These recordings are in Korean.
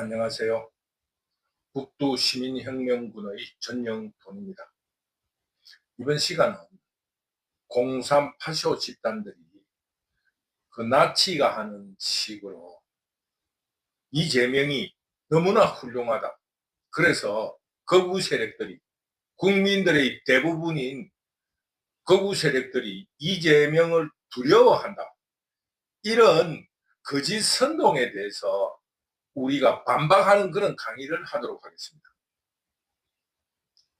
안녕하세요. 북두 시민혁명군의 전영돈입니다. 이번 시간은 03 파쇼 집단들이 그 나치가 하는 식으로 이재명이 너무나 훌륭하다. 그래서 거부 세력들이, 국민들의 대부분인 거부 세력들이 이재명을 두려워한다. 이런 거짓 선동에 대해서 우리가 반박하는 그런 강의를 하도록 하겠습니다.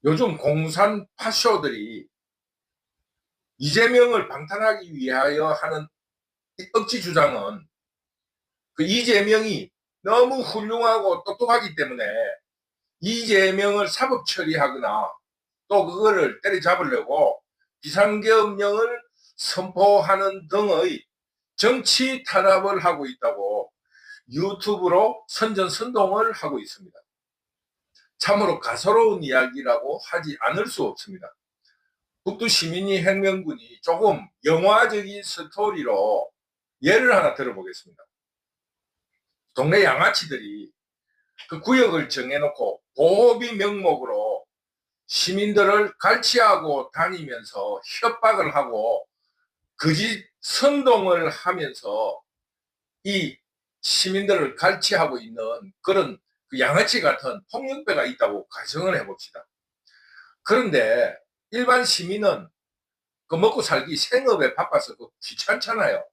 요즘 공산 파쇼들이 이재명을 방탄하기 위하여 하는 억지 주장은 그 이재명이 너무 훌륭하고 똑똑하기 때문에 이재명을 사법 처리하거나 또 그거를 때려잡으려고 비상계엄령을 선포하는 등의 정치 탄압을 하고 있다고 유튜브로 선전선동을 하고 있습니다. 참으로 가소로운 이야기라고 하지 않을 수 없습니다. 북두 시민이 혁명군이 조금 영화적인 스토리로 예를 하나 들어보겠습니다. 동네 양아치들이 그 구역을 정해놓고 보호비 명목으로 시민들을 갈취하고 다니면서 협박을 하고 거짓 선동을 하면서 이 시민들을 갈취하고 있는 그런 그 양아치 같은 폭력배가 있다고 가정을 해봅시다. 그런데 일반 시민은 그 먹고 살기 생업에 바빠서 그 귀찮잖아요.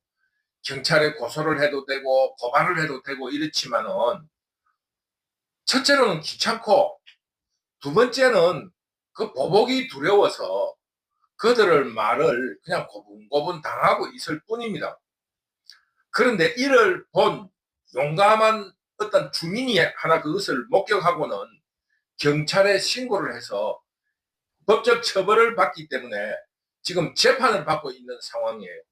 경찰에 고소를 해도 되고 고발을 해도 되고 이렇지만은 첫째로는 귀찮고 두 번째는 그 보복이 두려워서 그들을 말을 그냥 고분고분 당하고 있을 뿐입니다. 그런데 이를 본 용감한 어떤 주민이 하나 그것을 목격하고는 경찰에 신고를 해서 법적 처벌을 받기 때문에 지금 재판을 받고 있는 상황이에요.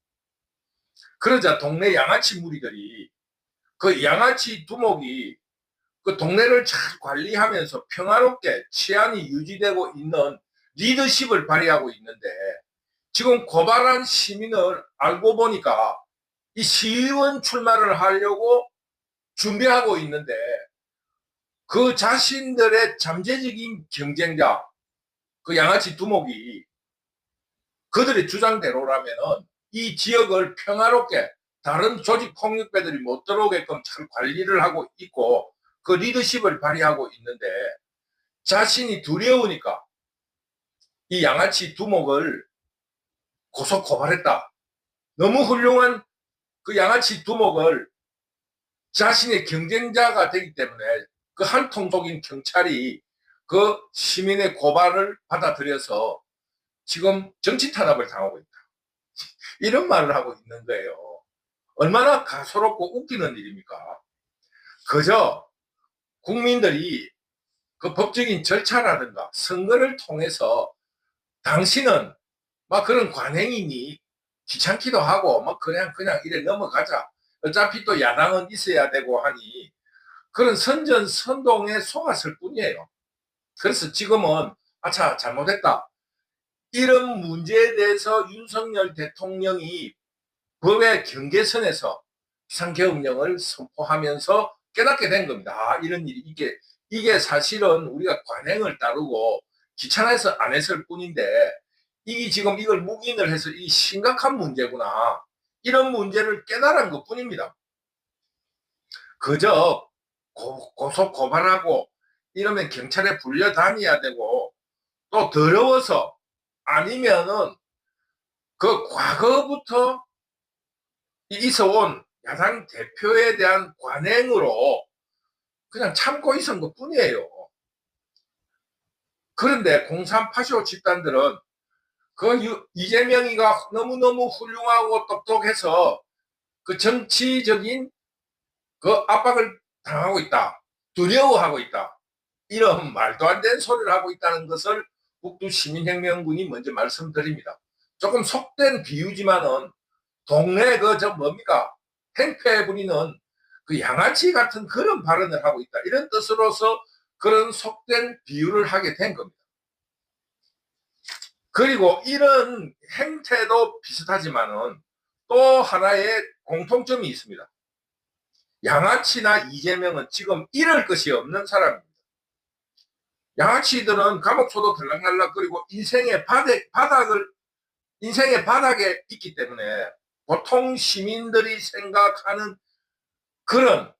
그러자 동네 양아치 무리들이 그 양아치 두목이 그 동네를 잘 관리하면서 평화롭게 치안이 유지되고 있는 리더십을 발휘하고 있는데 지금 고발한 시민을 알고 보니까 이 시의원 출마를 하려고 준비하고 있는데 그 자신들의 잠재적인 경쟁자 그 양아치 두목이 그들의 주장대로라면은 이 지역을 평화롭게 다른 조직 폭력배들이 못 들어오게끔 잘 관리를 하고 있고 그 리더십을 발휘하고 있는데 자신이 두려우니까 이 양아치 두목을 고소 고발했다. 너무 훌륭한 그 양아치 두목을 자신의 경쟁자가 되기 때문에 그 한 통속인 경찰이 그 시민의 고발을 받아들여서 지금 정치 탄압을 당하고 있다. 이런 말을 하고 있는 거예요. 얼마나 가소롭고 웃기는 일입니까? 그저 국민들이 그 법적인 절차라든가 선거를 통해서 당신은 막 그런 관행이니 귀찮기도 하고 막 그냥 이래 넘어가자. 어차피 또 야당은 있어야 되고 하니 그런 선전선동에 속았을 뿐이에요. 그래서 지금은 아차 잘못했다. 이런 문제에 대해서 윤석열 대통령이 법의 경계선에서 비상계엄령을 선포하면서 깨닫게 된 겁니다. 아, 이런 일이 이게 사실은 우리가 관행을 따르고 귀찮아서 안 했을 뿐인데 이게 지금 이걸 묵인을 해서 이 심각한 문제구나. 이런 문제를 깨달은 것 뿐입니다. 그저 고소 고발하고 이러면 경찰에 불려 다녀야 되고 또 더러워서 아니면은 그 과거부터 있어온 야당 대표에 대한 관행으로 그냥 참고 있은 것 뿐이에요. 그런데 공산 파쇼 집단들은 그 이재명이가 너무너무 훌륭하고 똑똑해서 그 정치적인 그 압박을 당하고 있다. 두려워하고 있다. 이런 말도 안 되는 소리를 하고 있다는 것을 북두 시민혁명군이 먼저 말씀드립니다. 조금 속된 비유지만은 동네 저 뭡니까? 행패 부리는 그 양아치 같은 그런 발언을 하고 있다. 이런 뜻으로서 그런 속된 비유를 하게 된 겁니다. 그리고 이런 행태도 비슷하지만은 또 하나의 공통점이 있습니다. 양아치나 이재명은 지금 잃을 것이 없는 사람입니다. 양아치들은 감옥소도 들락날락 그리고 인생의 바닥에 있기 때문에 보통 시민들이 생각하는 그런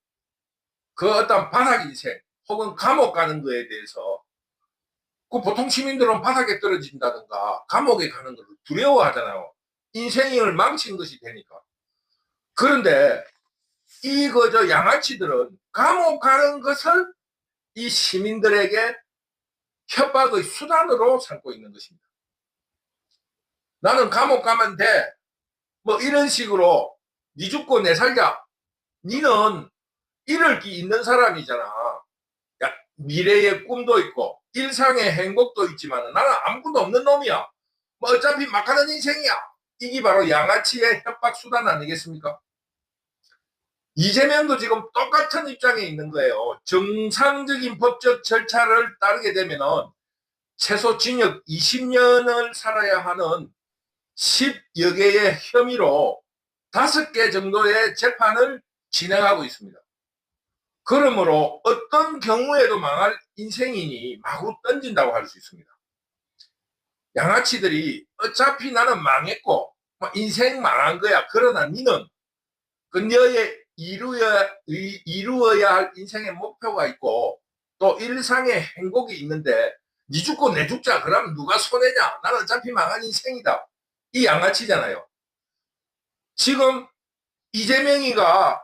그 어떤 바닥 인생 혹은 감옥 가는 거에 대해서 그 보통 시민들은 바닥에 떨어진다든가 감옥에 가는 걸 두려워하잖아요. 인생을 망친 것이 되니까. 그런데 이거저 양아치들은 감옥 가는 것을 이 시민들에게 협박의 수단으로 삼고 있는 것입니다. 나는 감옥 가면 돼. 뭐 이런 식으로 니 죽고 내 살자. 니는 잃을 게 있는 사람이잖아. 야, 미래의 꿈도 있고 일상의 행복도 있지만 나는 아무것도 없는 놈이야. 뭐 어차피 막가는 인생이야. 이게 바로 양아치의 협박 수단 아니겠습니까? 이재명도 지금 똑같은 입장에 있는 거예요. 정상적인 법적 절차를 따르게 되면은 최소 징역 20년을 살아야 하는 10여 개의 혐의로 5개 정도의 재판을 진행하고 있습니다. 그러므로 어떤 경우에도 망할 인생이니 마구 던진다고 할 수 있습니다. 양아치들이 어차피 나는 망했고 인생 망한 거야. 그러나 니는 그 너의 이루어야 할 인생의 목표가 있고 또 일상의 행복이 있는데 니 죽고 내 죽자. 그러면 누가 손해냐? 나는 어차피 망한 인생이다. 이 양아치잖아요. 지금 이재명이가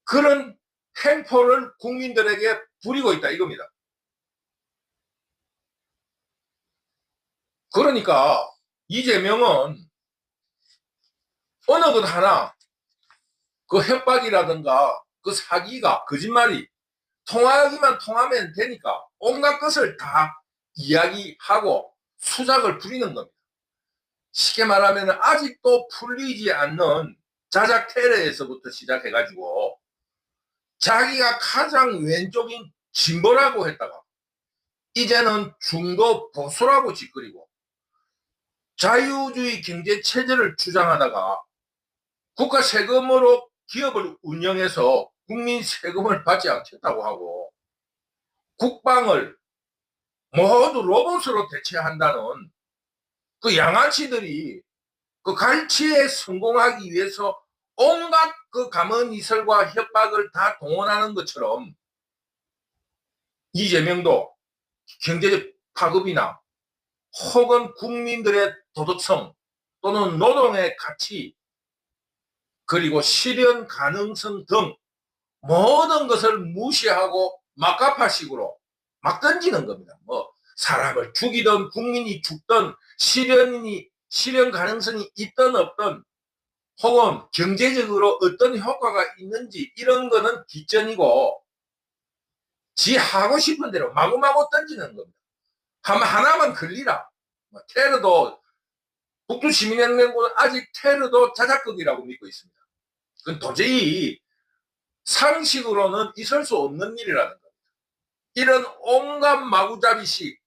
그런 행포를 국민들에게 부리고 있다 이겁니다. 그러니까 이재명은 어느 것 하나 그 협박이라든가 그 사기가 거짓말이 통하기만 통하면 되니까 온갖 것을 다 이야기하고 수작을 부리는 겁니다. 쉽게 말하면 아직도 풀리지 않는 자작 테러에서부터 시작해가지고 자기가 가장 왼쪽인 진보라고 했다가 이제는 중도 보수라고 짓거리고 자유주의 경제 체제를 주장하다가 국가 세금으로 기업을 운영해서 국민 세금을 받지 않겠다고 하고 국방을 모두 로봇으로 대체한다는 그 양아치들이 그 갈치에 성공하기 위해서 온갖 그 가문이설과 협박을 다 동원하는 것처럼 이재명도 경제적 파급이나 혹은 국민들의 도덕성 또는 노동의 가치 그리고 실현 가능성 등 모든 것을 무시하고 막가파식으로 막 던지는 겁니다. 뭐 사람을 죽이든 국민이 죽든 실현 가능성이 있든 없든 혹은 경제적으로 어떤 효과가 있는지 이런 거는 뒷전이고 지 하고 싶은 대로 마구마구 던지는 겁니다. 하나만 걸리라. 테러도 북두시민연맹군은 아직 테러도 자작극이라고 믿고 있습니다. 그건 도저히 상식으로는 있을 수 없는 일이라는 겁니다. 이런 온갖 마구잡이식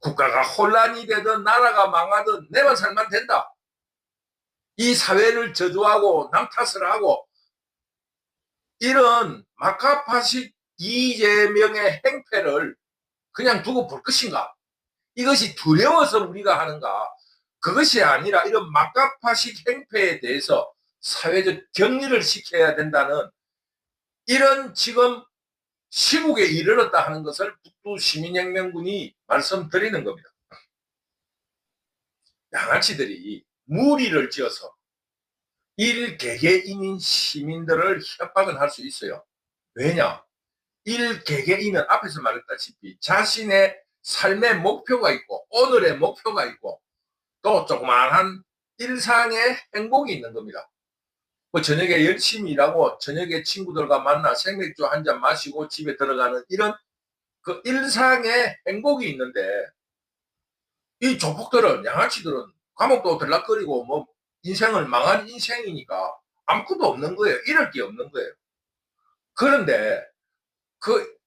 국가가 혼란이 되든 나라가 망하든 내만 살면 된다. 이 사회를 저주하고 남 탓을 하고 이런 막가파식 이재명의 행패를 그냥 두고 볼 것인가? 이것이 두려워서 우리가 하는가? 그것이 아니라 이런 막가파식 행패에 대해서 사회적 격리를 시켜야 된다는 이런 지금 시국에 이르렀다 하는 것을 북두시민혁명군이 말씀드리는 겁니다. 양아치들이 무리를 지어서 일개개인인 시민들을 협박을 할 수 있어요. 왜냐? 일개개인은 앞에서 말했다시피 자신의 삶의 목표가 있고 오늘의 목표가 있고 또 조그마한 일상의 행복이 있는 겁니다. 뭐 저녁에 열심히 일하고 저녁에 친구들과 만나 생맥주 한 잔 마시고 집에 들어가는 이런 그 일상의 행복이 있는데 이 조폭들은 양아치들은 감옥도 들락거리고 뭐 인생을 망한 인생이니까 아무것도 없는 거예요. 잃을 게 없는 거예요. 그런데 그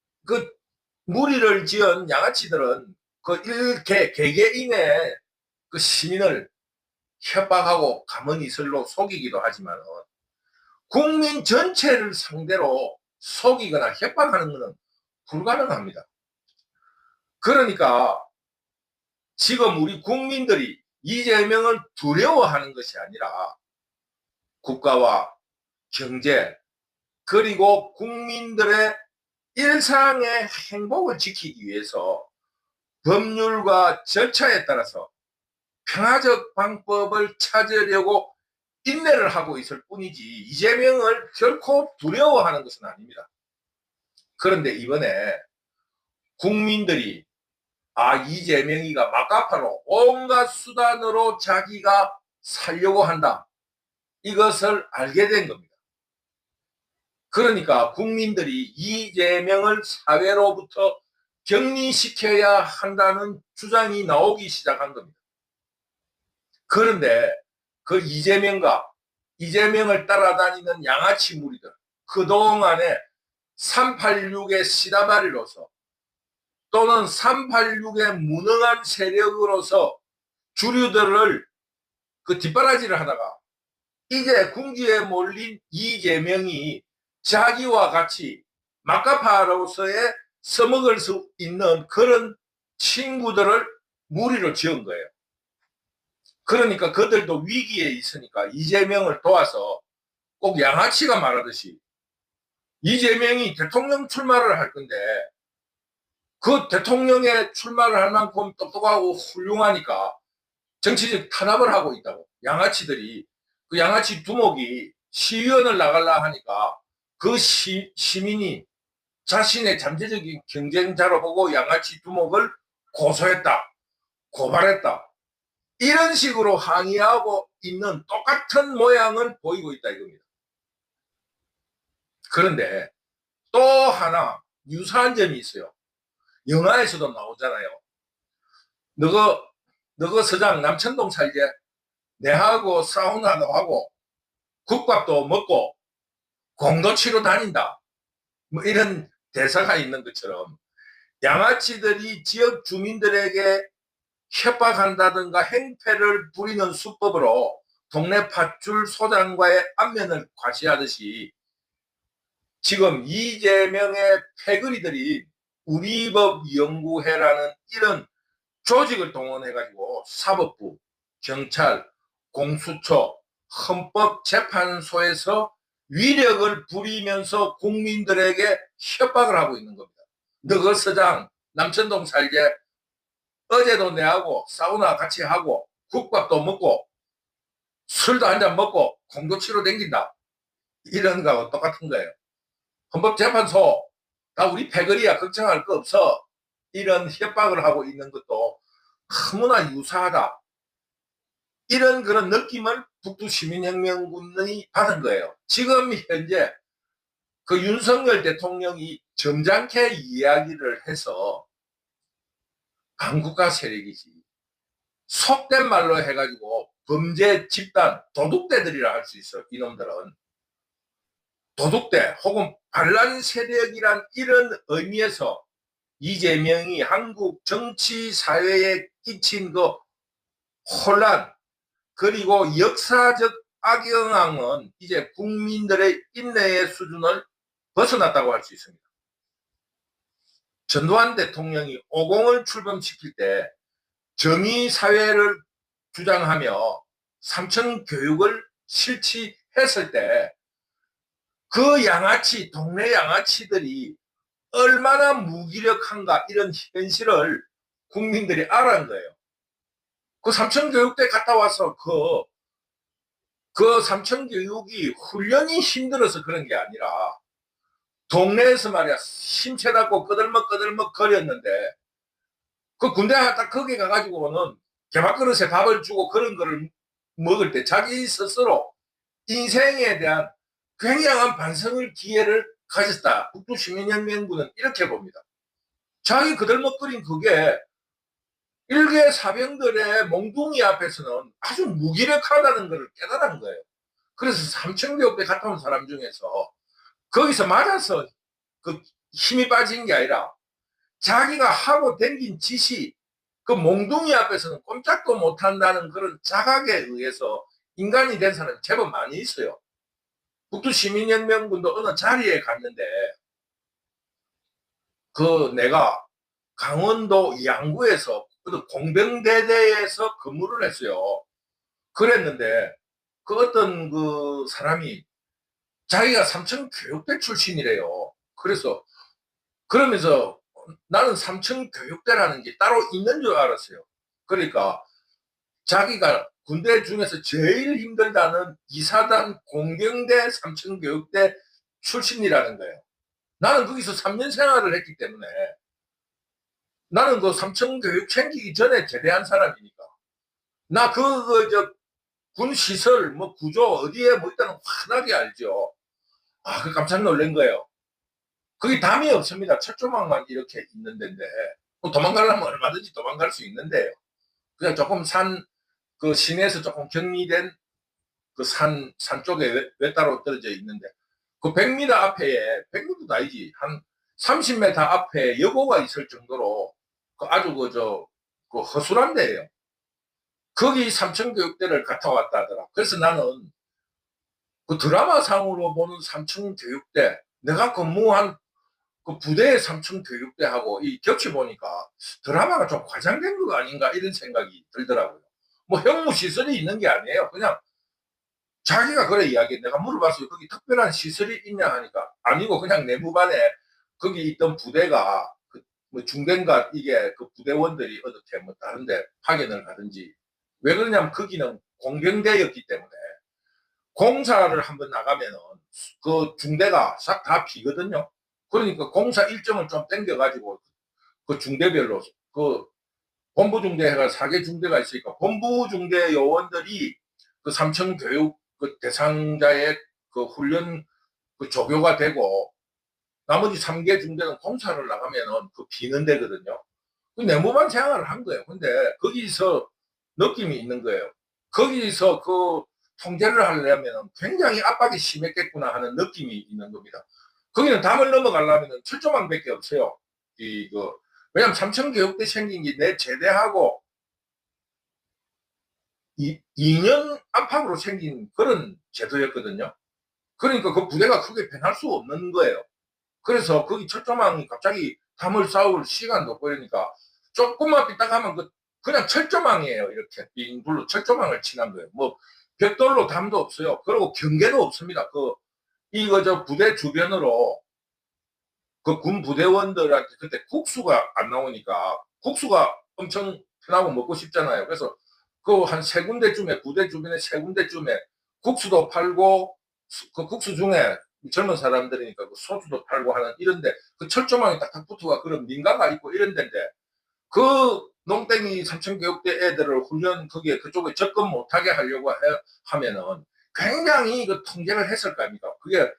무리를 지은 양아치들은 그 개개인의 그 시민을 협박하고 가문이설로 속이기도 하지만 국민 전체를 상대로 속이거나 협박하는 것은 불가능합니다. 그러니까 지금 우리 국민들이 이재명을 두려워하는 것이 아니라 국가와 경제 그리고 국민들의 일상의 행복을 지키기 위해서 법률과 절차에 따라서 평화적 방법을 찾으려고 인내를 하고 있을 뿐이지 이재명을 결코 두려워하는 것은 아닙니다. 그런데 이번에 국민들이 이재명이가 막가파로 온갖 수단으로 자기가 살려고 한다. 이것을 알게 된 겁니다. 그러니까 국민들이 이재명을 사회로부터 격리시켜야 한다는 주장이 나오기 시작한 겁니다. 그런데 그 이재명을 따라다니는 양아치 무리들, 그동안에 386의 시다바리로서 또는 386의 무능한 세력으로서 주류들을 뒷바라지를 하다가 이제 궁지에 몰린 이재명이 자기와 같이 막가파로서의 써먹을 수 있는 그런 친구들을 무리로 지은 거예요. 그러니까 그들도 위기에 있으니까 이재명을 도와서 꼭 양아치가 말하듯이 이재명이 대통령 출마를 할 건데 그 대통령에 출마를 할 만큼 똑똑하고 훌륭하니까 정치적 탄압을 하고 있다고. 양아치들이 그 양아치 두목이 시의원을 나가려 하니까 그 시민이 자신의 잠재적인 경쟁자로 보고 양아치 두목을 고소했다, 고발했다. 이런 식으로 항의하고 있는 똑같은 모양을 보이고 있다 이겁니다. 그런데 또 하나 유사한 점이 있어요. 영화에서도 나오잖아요. 너거 서장 남천동 살게? 내하고 사우나도 하고 국밥도 먹고 공도치로 다닌다. 뭐 이런 대사가 있는 것처럼 양아치들이 지역 주민들에게 협박한다든가 행패를 부리는 수법으로 동네 팥줄 소장과의 안면을 과시하듯이 지금 이재명의 패거리들이 우리법연구회라는 이런 조직을 동원해가지고 사법부, 경찰, 공수처, 헌법재판소에서 위력을 부리면서 국민들에게 협박을 하고 있는 겁니다. 너그 서장 남천동 살게? 어제도 내하고 사우나 같이 하고 국밥도 먹고 술도 한잔 먹고 공도치로 댕긴다. 이런 거하고 똑같은 거예요. 헌법재판소 다 우리 패거리야, 걱정할 거 없어. 이런 협박을 하고 있는 것도 너무나 유사하다. 이런 그런 느낌을 북두시민혁명군이 받은 거예요. 지금 현재 그 윤석열 대통령이 점잖게 이야기를 해서 반국가 세력이지, 속된 말로 해가지고 범죄 집단 도둑대들이라 할 수 있어. 이놈들은 도둑대 혹은 반란 세력이란 이런 의미에서 이재명이 한국 정치 사회에 끼친 그 혼란 그리고 역사적 악영향은 이제 국민들의 인내의 수준을 벗어났다고 할 수 있습니다. 전두환 대통령이 50을 출범시킬 때 정의사회를 주장하며 삼천 교육을 실시했을 때 그 양아치, 동네 양아치들이 얼마나 무기력한가 이런 현실을 국민들이 알아낸 거예요. 그 삼천교육대 갔다 와서 그 삼천교육이 훈련이 힘들어서 그런 게 아니라 동네에서 말이야 힘채닫고 끄들먹 거렸는데 그 군대 딱 거기 가가지고는 개밥그릇에 밥을 주고 그런 거를 먹을 때 자기 스스로 인생에 대한 굉장한 반성을 기회를 가졌다. 북두시민혁명군은 이렇게 봅니다. 자기 그들먹거린 그게 일개 사병들의 몽둥이 앞에서는 아주 무기력하다는 것을 깨달은 거예요. 그래서 삼천교육대 갔다 온 사람 중에서 거기서 맞아서 그 힘이 빠진 게 아니라 자기가 하고 댕긴 짓이 그 몽둥이 앞에서는 꼼짝도 못한다는 그런 자각에 의해서 인간이 된 사람이 제법 많이 있어요. 북두 시민혁명군도 어느 자리에 갔는데 그 내가 강원도 양구에서 공병대대에서 근무를 했어요. 그랬는데 그 어떤 그 사람이 자기가 삼천교육대 출신이래요. 그래서 그러면서 나는 삼천교육대라는 게 따로 있는 줄 알았어요. 그러니까 자기가 군대 중에서 제일 힘들다는 이사단 공경대 삼천교육대 출신이라는 거예요. 나는 거기서 3년 생활을 했기 때문에 나는 그 삼천교육 챙기기 전에 제대한 사람이니까 나 군 시설 뭐 구조 어디에 뭐 있다는 환하게 알죠. 아, 그 깜짝 놀란 거예요. 거기 담이 없습니다. 철조망만 이렇게 있는 데인데 뭐 도망가려면 얼마든지 도망갈 수 있는데요. 그냥 조금 그 시내에서 조금 격리된 그 산 쪽에 외따로 떨어져 있는데 그 100m 앞에 100m도 아니지 한 30m 앞에 여고가 있을 정도로 그 아주 그 허술한 데예요. 거기 삼천교육대를 갔다 왔다 하더라. 그래서 나는 그 드라마상으로 보는 삼천교육대 내가 근무한 그 부대의 삼천교육대하고 이 겹쳐 보니까 드라마가 좀 과장된 거 아닌가 이런 생각이 들더라고요. 뭐 형무 시설이 있는 게 아니에요. 그냥 자기가 그래 이야기. 내가 물어봤어요. 거기 특별한 시설이 있냐 하니까 아니고 그냥 내무반에 거기 있던 부대가 그뭐 중대인가 이게 그 부대원들이 어떻게 뭐 다른데 파견을 가든지 왜 그러냐면 거기는 공병대였기 때문에 공사를 한번 나가면은 그 중대가 싹 다 비거든요. 그러니까 공사 일정을 좀 땡겨가지고 그 중대별로 그 본부 중대가 4개 중대가 있으니까 본부 중대 요원들이 그 삼청교육 그 대상자의 그 훈련 그 조교가 되고 나머지 3개 중대는 공사를 나가면은 그 비는 데거든요. 그 내무반 생활을 한 거예요. 근데 거기서 느낌이 있는 거예요. 거기서 그 통제를 하려면 굉장히 압박이 심했겠구나 하는 느낌이 있는 겁니다. 거기는 담을 넘어가려면 철조망밖에 없어요. 왜냐면 삼천교육대 생긴 게 내 제대하고 2년 안팎으로 생긴 그런 제도였거든요. 그러니까 그 부대가 크게 변할 수 없는 거예요. 그래서 거기 철조망이 갑자기 담을 쌓을 시간도 없고 그러니까 조금만 삐딱하면 그냥 철조망이에요. 이렇게 빙불로 철조망을 칠한 거예요. 뭐 벽돌로 담도 없어요. 그리고 경계도 없습니다. 이거 저 부대 주변으로 그 군 부대원들한테 그때 국수가 안 나오니까 국수가 엄청 편하고 먹고 싶잖아요. 그래서 그 한 세 군데쯤에 부대 주변에 세 군데쯤에 국수도 팔고 그 국수 중에 젊은 사람들이니까 그 소주도 팔고 하는 이런데 그 철조망이 딱딱 붙어가 그런 민가가 있고 이런 데인데 그 농땡이 삼천교육대 애들을 훈련 거기에 그쪽에 접근 못하게 하려고 하면은 굉장히 그 통제를 했을 거 아닙니까? 그게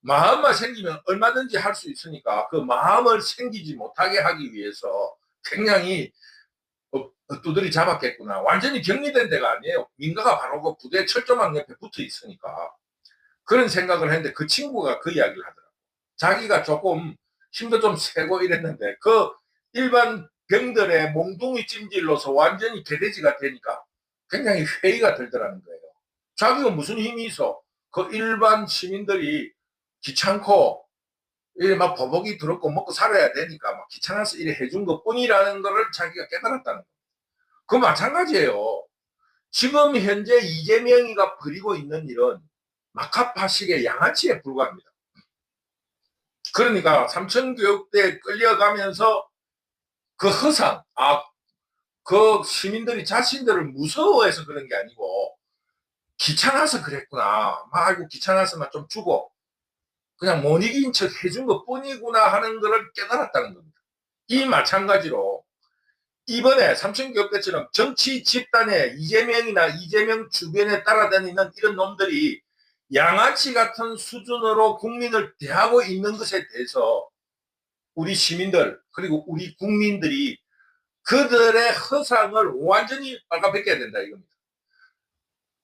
마음만 생기면 얼마든지 할 수 있으니까 그 마음을 생기지 못하게 하기 위해서 굉장히 두들이 잡았겠구나. 완전히 격리된 데가 아니에요. 민가가 바로 그 부대 철조망 옆에 붙어 있으니까. 그런 생각을 했는데 그 친구가 그 이야기를 하더라고요. 자기가 조금 힘도 좀 세고 이랬는데 그 일반 병들의 몽둥이 찜질로서 완전히 개돼지가 되니까 굉장히 회의가 들더라는 거예요. 자기가 무슨 힘이 있어? 그 일반 시민들이 귀찮고 이래 막 버벅이 들었고 먹고 살아야 되니까 막 귀찮아서 이래 해준 것 뿐이라는 거를 자기가 깨달았다는 거예요. 그 마찬가지예요. 지금 현재 이재명이가 벌이고 있는 일은 마카파식의 양아치에 불과합니다. 그러니까 삼천교육대에 끌려가면서 그 허상, 그 시민들이 자신들을 무서워해서 그런 게 아니고 귀찮아서 그랬구나. 아이고 귀찮아서만 좀 주고 그냥 못 이긴 척 해준 것 뿐이구나 하는 것을 깨달았다는 겁니다. 이 마찬가지로 이번에 삼천교육대처럼 정치 집단에 이재명이나 이재명 주변에 따라다니는 이런 놈들이 양아치 같은 수준으로 국민을 대하고 있는 것에 대해서 우리 시민들 그리고 우리 국민들이 그들의 허상을 완전히 빨아벗겨야 된다 이겁니다.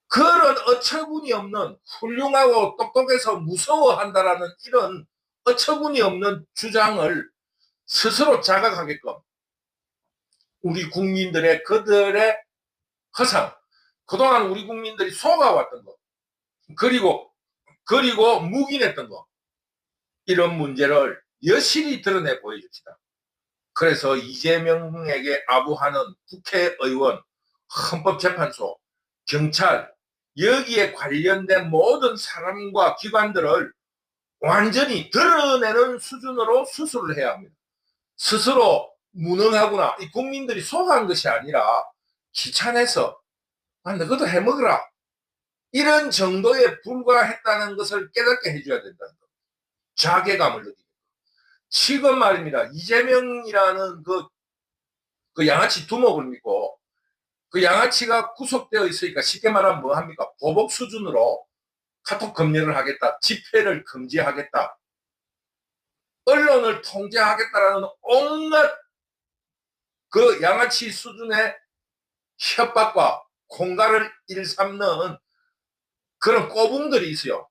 그런 어처구니 없는 훌륭하고 똑똑해서 무서워한다라는 이런 어처구니 없는 주장을 스스로 자각하게끔 우리 국민들의 그들의 허상, 그동안 우리 국민들이 속아왔던 것, 그리고 그리고 묵인했던 거, 이런 문제를 여실히 드러내 보여줍시다. 그래서 이재명에게 아부하는 국회의원, 헌법재판소, 경찰, 여기에 관련된 모든 사람과 기관들을 완전히 드러내는 수준으로 수술을 해야 합니다. 스스로 무능하구나, 이 국민들이 속한 것이 아니라 귀찮아서 너희도 해먹으라, 이런 정도에 불과했다는 것을 깨닫게 해줘야 된다는 겁니다. 자괴감을 느끼고. 지금 말입니다, 이재명이라는 그 양아치 두목을 믿고 그 양아치가 구속되어 있으니까 쉽게 말하면 뭐 합니까? 보복 수준으로 카톡 검열을 하겠다, 집회를 금지하겠다, 언론을 통제하겠다라는 온갖 그 양아치 수준의 협박과 공갈을 일삼는 그런 꼬붕들이 있어요.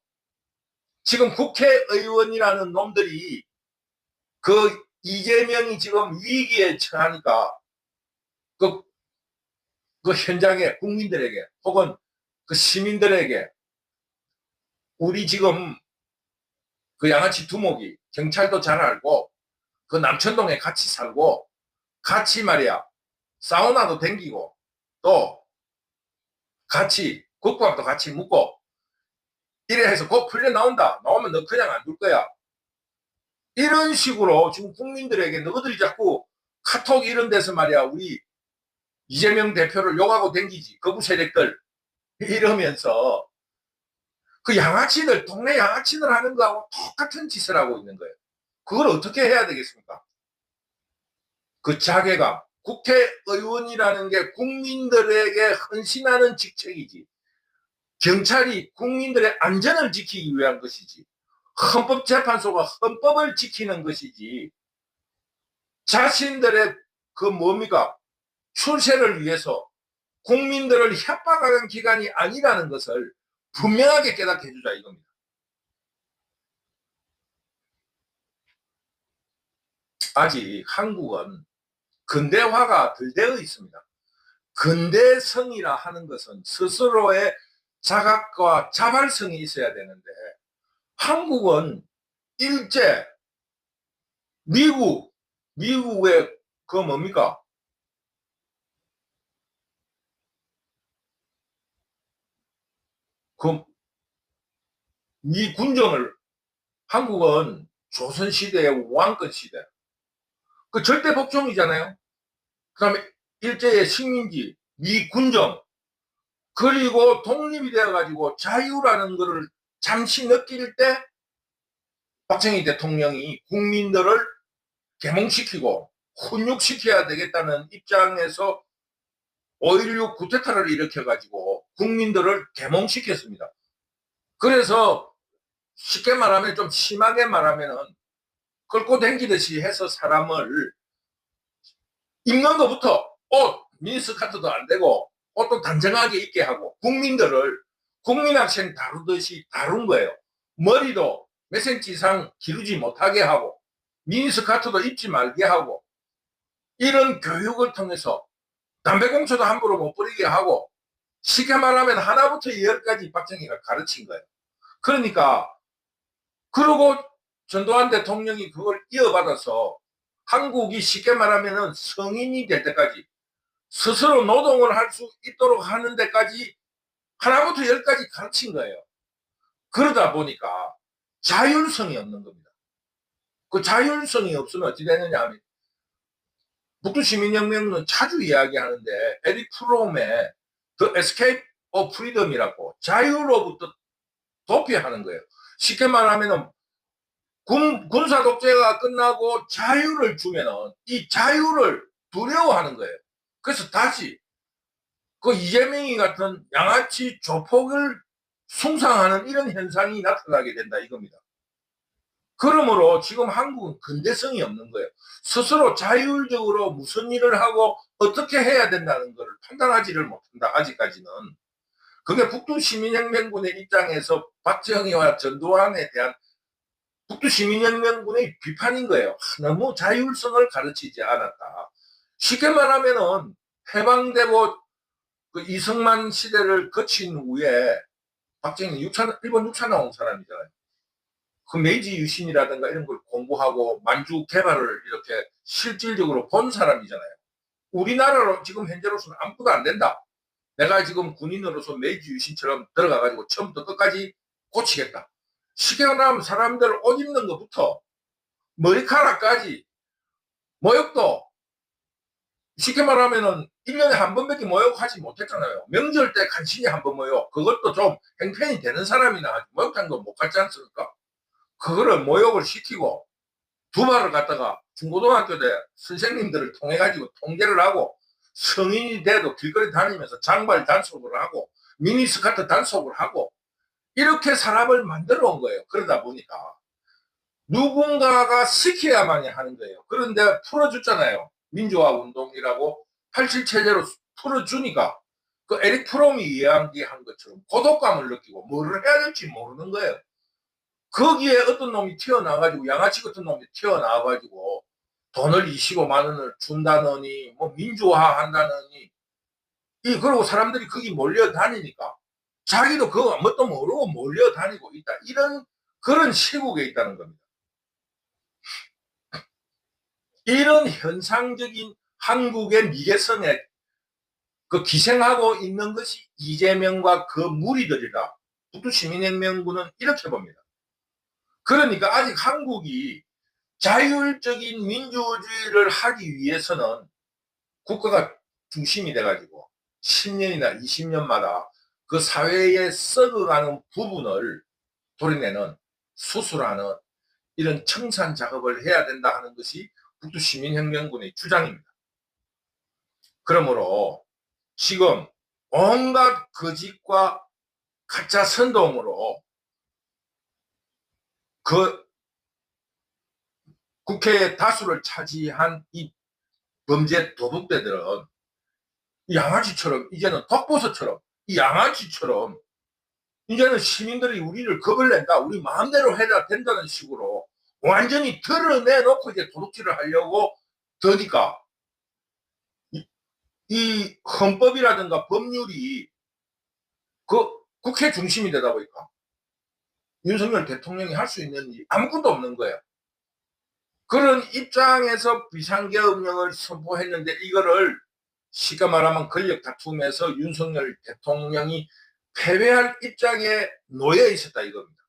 지금 국회의원이라는 놈들이 그 이재명이 지금 위기에 처하니까 그 현장에 국민들에게 혹은 그 시민들에게 우리 지금 그 양아치 두목이 경찰도 잘 알고 그 남천동에 같이 살고 같이 말이야 사우나도 댕기고 또 같이 국밥도 같이 묵고 이래 해서 곧 풀려 나온다, 나오면 너 그냥 안 둘 거야, 이런 식으로 지금 국민들에게 너희들이 자꾸 카톡 이런 데서 말이야 우리 이재명 대표를 욕하고 댕기지 거부 세력들 이러면서 그 양아치들, 동네 양아치들 하는 거하고 똑같은 짓을 하고 있는 거예요. 그걸 어떻게 해야 되겠습니까? 그 자괴감, 국회의원이라는 게 국민들에게 헌신하는 직책이지, 경찰이 국민들의 안전을 지키기 위한 것이지, 헌법재판소가 헌법을 지키는 것이지, 자신들의 그 뭡니까? 출세를 위해서 국민들을 협박하는 기관이 아니라는 것을 분명하게 깨닫게 해주자 이겁니다. 아직 한국은 근대화가 덜 되어 있습니다. 근대성이라 하는 것은 스스로의 자각과 자발성이 있어야 되는데 한국은 일제 미국의 그 뭡니까? 그 미 군정을, 한국은 조선시대의 왕권 시대, 그 절대 복종이잖아요. 그 다음에 일제의 식민지, 미 군정, 그리고 독립이 되어가지고 자유라는 것을 잠시 느낄 때 박정희 대통령이 국민들을 계몽시키고 훈육시켜야 되겠다는 입장에서 5.16 쿠데타를 일으켜가지고 국민들을 계몽시켰습니다. 그래서 쉽게 말하면, 좀 심하게 말하면은 끌고 댕기듯이 해서 사람을 입는 것부터 옷, 미니스커트도 안 되고 옷도 단정하게 입게 하고 국민들을 국민학생 다루듯이 다룬 거예요. 머리도 몇 센치 이상 기르지 못하게 하고 미니스커트도 입지 말게 하고 이런 교육을 통해서 담배꽁초도 함부로 못 뿌리게 하고 쉽게 말하면 하나부터 열까지 박정희가 가르친 거예요. 그러니까 그러고 전두환 대통령이 그걸 이어받아서 한국이 쉽게 말하면 성인이 될 때까지 스스로 노동을 할 수 있도록 하는 데까지 하나부터 열까지 가르친 거예요. 그러다 보니까 자율성이 없는 겁니다. 그 자율성이 없으면 어찌 되느냐 하면 북두시민혁명은 자주 이야기하는데 에릭 프롬의 The Escape of Freedom이라고 자유로부터 도피하는 거예요. 쉽게 말하면 군사 독재가 끝나고 자유를 주면은 이 자유를 두려워하는 거예요. 그래서 다시 그 이재명이 같은 양아치 조폭을 숭상하는 이런 현상이 나타나게 된다 이겁니다. 그러므로 지금 한국은 근대성이 없는 거예요. 스스로 자율적으로 무슨 일을 하고 어떻게 해야 된다는 것을 판단하지를 못한다 아직까지는. 그게 북두시민혁명군의 입장에서 박정희와 전두환에 대한 북두시민혁명군의 비판인 거예요. 너무 자율성을 가르치지 않았다. 쉽게 말하면은 해방되고 그 이승만 시대를 거친 후에 박정희는 일본 육사 나온 사람이잖아요. 그 메이지 유신이라든가 이런 걸 공부하고 만주 개발을 이렇게 실질적으로 본 사람이잖아요. 우리나라로 지금 현재로서는 아무것도 안 된다. 내가 지금 군인으로서 메이지 유신처럼 들어가가지고 처음부터 끝까지 고치겠다. 쉽게 말하면 사람들 옷 입는 것부터 머리카락까지 모욕도 쉽게 말하면은 1년에 한 번밖에 모욕하지 못했잖아요. 명절 때 간신히 한 번 모욕. 그것도 좀 행편이 되는 사람이나 하지. 모욕장도 못 갔지 않습니까? 그거를 모욕을 시키고 두 발을 갖다가 중고등학교 때 선생님들을 통해 가지고 통제를 하고 성인이 돼도 길거리 다니면서 장발 단속을 하고 미니스커트 단속을 하고 이렇게 사람을 만들어 온 거예요. 그러다 보니까 누군가가 시켜야만이 하는 거예요. 그런데 풀어줬잖아요. 민주화 운동이라고 87 체제로 풀어주니까 그 에릭 프롬이 이야기한 것처럼 고독감을 느끼고 뭐를 해야 될지 모르는 거예요. 거기에 어떤 놈이 튀어나와가지고 양아치 같은 놈이 튀어나와가지고 돈을 25만 원을 준다느니 뭐 민주화 한다느니 그러고 사람들이 거기 몰려다니니까 자기도 그거 뭣도 모르고 몰려다니고 있다. 이런 그런 시국에 있다는 겁니다. 이런 현상적인 한국의 미개성에 그 기생하고 있는 것이 이재명과 그 무리들이다. 북두시민혁명군은 이렇게 봅니다. 그러니까 아직 한국이 자율적인 민주주의를 하기 위해서는 국가가 중심이 돼가지고 10년이나 20년마다 그 사회에 썩어가는 부분을 도려내는 수술하는 이런 청산 작업을 해야 된다 하는 것이 북두시민혁명군의 주장입니다. 그러므로 지금 온갖 거짓과 가짜 선동으로 그 국회의 다수를 차지한 이 범죄 도둑대들은 양아치처럼 이제는 독보서처럼 이 양아치처럼 이제는 시민들이 우리를 겁을 낸다. 우리 마음대로 해야 된다는 식으로 완전히 드러내놓고 이제 도둑질을 하려고 드니까 이 헌법이라든가 법률이 그 국회 중심이 되다 보니까 윤석열 대통령이 할 수 있는 일이 아무것도 없는 거예요. 그런 입장에서 비상계엄령을 선포했는데 이거를 쉽게 말하면 권력 다툼에서 윤석열 대통령이 패배할 입장에 놓여 있었다 이겁니다.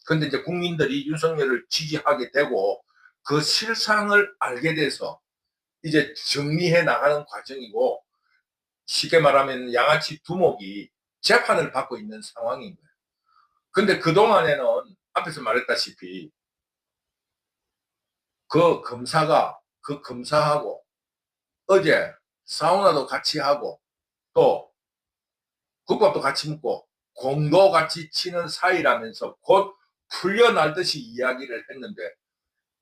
그런데 이제 국민들이 윤석열을 지지하게 되고 그 실상을 알게 돼서 이제 정리해 나가는 과정이고 쉽게 말하면 양아치 두목이 재판을 받고 있는 상황인 거예요. 근데 그동안에는 앞에서 말했다시피 그 검사하고 어제 사우나도 같이 하고 또 국밥도 같이 먹고 공도 같이 치는 사이라면서 곧 풀려날 듯이 이야기를 했는데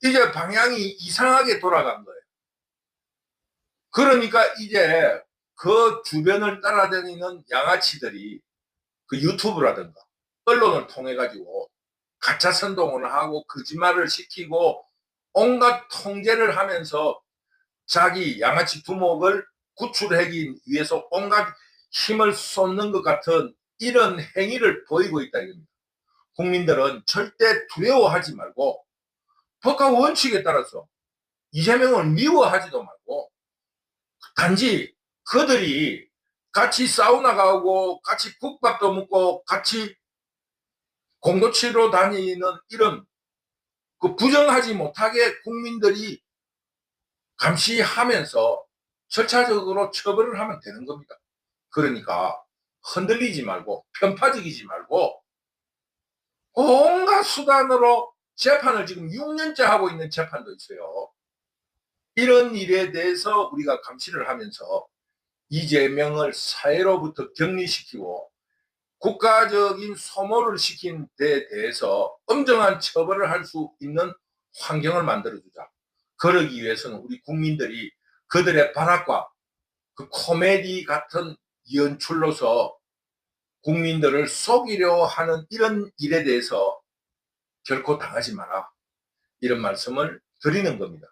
이제 방향이 이상하게 돌아간 거예요. 그러니까 이제 그 주변을 따라다니는 양아치들이 그 유튜브라든가 언론을 통해 가지고 가짜 선동을 하고 거짓말을 시키고 온갖 통제를 하면서 자기 양아치 두목을 구출하기 위해서 온갖 힘을 쏟는 것 같은 이런 행위를 보이고 있다 이겁니다. 국민들은 절대 두려워하지 말고 법과 원칙에 따라서 이재명을 미워하지도 말고 단지 그들이 같이 사우나 가고 같이 국밥도 먹고 같이 공도치러 다니는 이런 그 부정하지 못하게 국민들이 감시하면서 절차적으로 처벌을 하면 되는 겁니다. 그러니까 흔들리지 말고 편파적이지 말고 온갖 수단으로 재판을 지금 6년째 하고 있는 재판도 있어요. 이런 일에 대해서 우리가 감시를 하면서 이재명을 사회로부터 격리시키고 국가적인 소모를 시킨 데 대해서 엄정한 처벌을 할 수 있는 환경을 만들어주자. 그러기 위해서는 우리 국민들이 그들의 발악과 그 코미디 같은 연출로서 국민들을 속이려 하는 이런 일에 대해서 결코 당하지 마라. 이런 말씀을 드리는 겁니다.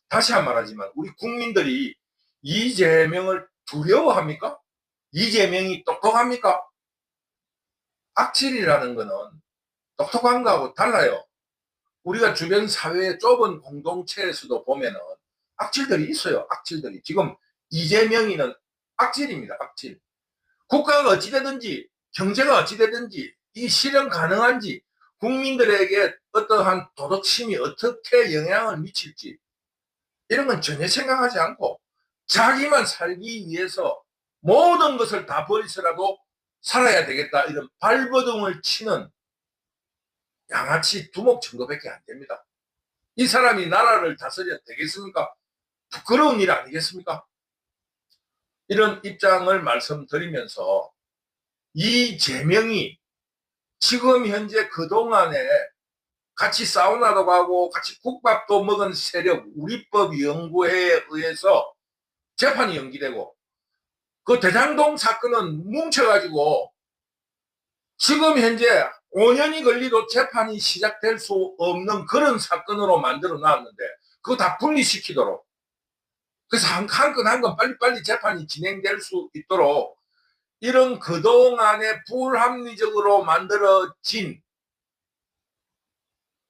다시 한 번 말하지만 우리 국민들이 이재명을 두려워합니까? 이재명이 똑똑합니까? 악질이라는 거는 똑똑한 거하고 달라요. 우리가 주변 사회의 좁은 공동체에서도 보면은 악질들이 있어요. 악질들이. 지금 이재명이는 악질입니다. 악질. 국가가 어찌되든지 경제가 어찌되든지 이 실현 가능한지 국민들에게 어떠한 도덕심이 어떻게 영향을 미칠지 이런 건 전혀 생각하지 않고 자기만 살기 위해서 모든 것을 다 버리서라도 살아야 되겠다 이런 발버둥을 치는 양아치 두목 정도밖에 안 됩니다. 이 사람이 나라를 다스려 되겠습니까? 부끄러운 일 아니겠습니까? 이런 입장을 말씀드리면서 이재명이 지금 현재 그동안에 같이 사우나도 가고 같이 국밥도 먹은 세력 우리법연구회에 의해서 재판이 연기되고 그 대장동 사건은 뭉쳐가지고 지금 현재 5년이 걸리도 재판이 시작될 수 없는 그런 사건으로 만들어 놨는데 그거 다 분리시키도록 그래서 한 건 한 건 빨리빨리 재판이 진행될 수 있도록 이런 그동안에 불합리적으로 만들어진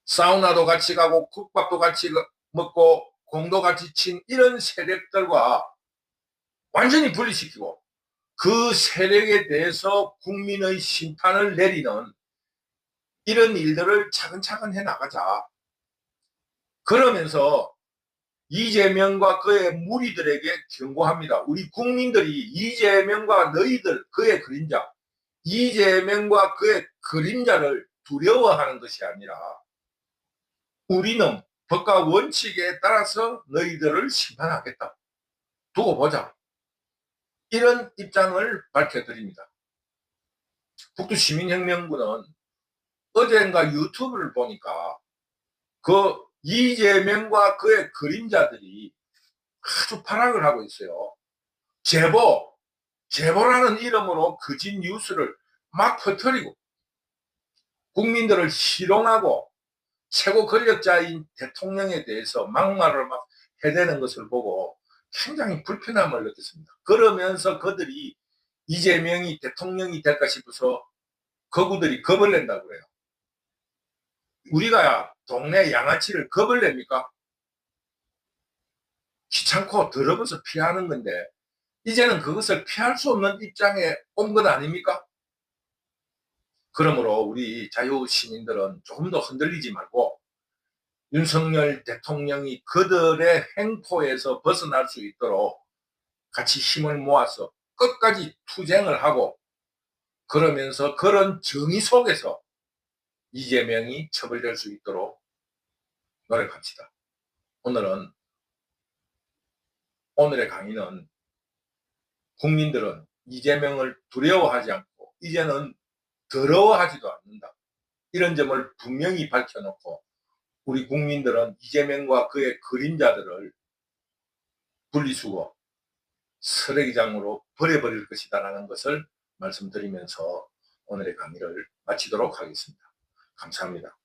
사우나도 같이 가고 국밥도 같이 먹고 공도 같이 친 이런 세력들과 완전히 분리시키고 그 세력에 대해서 국민의 심판을 내리는 이런 일들을 차근차근 해나가자. 그러면서 이재명과 그의 무리들에게 경고합니다. 우리 국민들이 이재명과 너희들 그의 그림자 이재명과 그의 그림자를 두려워하는 것이 아니라 우리는 법과 원칙에 따라서 너희들을 심판하겠다. 두고 보자. 이런 입장을 밝혀드립니다. 북두시민혁명군은 어젠가 유튜브를 보니까 그 이재명과 그의 그림자들이 아주 발악을 하고 있어요. 제보라는 이름으로 거짓 뉴스를 막 퍼뜨리고 국민들을 희롱하고 최고 권력자인 대통령에 대해서 막말을 막 해대는 것을 보고 굉장히 불편함을 느꼈습니다. 그러면서 그들이 이재명이 대통령이 될까 싶어서 거구들이 겁을 낸다고 그래요. 우리가 동네 양아치를 겁을 냅니까? 귀찮고 더러워서 피하는 건데 이제는 그것을 피할 수 없는 입장에 온 것 아닙니까? 그러므로 우리 자유시민들은 조금 더 흔들리지 말고 윤석열 대통령이 그들의 횡포에서 벗어날 수 있도록 같이 힘을 모아서 끝까지 투쟁을 하고 그러면서 그런 정의 속에서 이재명이 처벌될 수 있도록 노력합시다. 오늘의 강의는 국민들은 이재명을 두려워하지 않고 이제는 더러워하지도 않는다. 이런 점을 분명히 밝혀놓고 우리 국민들은 이재명과 그의 그림자들을 분리수거, 쓰레기장으로 버려버릴 것이다라는 것을 말씀드리면서 오늘의 강의를 마치도록 하겠습니다. 감사합니다.